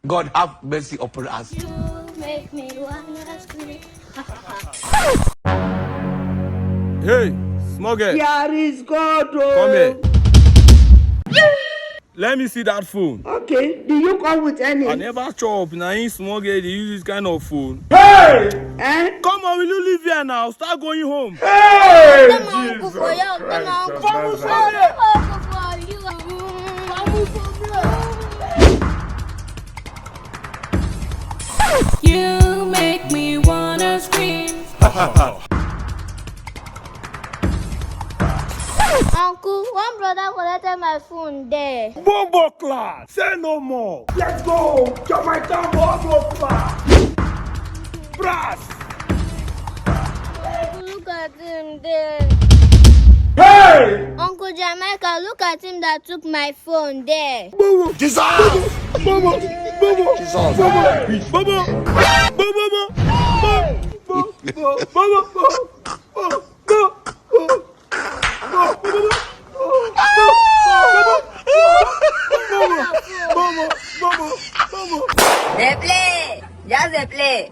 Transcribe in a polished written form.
God have mercy upon us. You make me wanna scream. Hey, small girl. Here is God. Come here. Let me see that phone. Okay, do you come with any? I never chop. Now in small girl, they use this kind of phone. Eh? Come on, will you leave here now? Start going home. Come on, go for you. Come on, go for you. You make me wanna scream. Uncle, one brother collected my phone there. Bombo class. Say no more. Let's go. Jamaican Bombo class. Brass. Look at him there. Hey! Uncle Jamaica, look at him that took my phone there. Jesus! Bobo. Bobo. Jesus! Bobo. Bobo. They play. Just they play.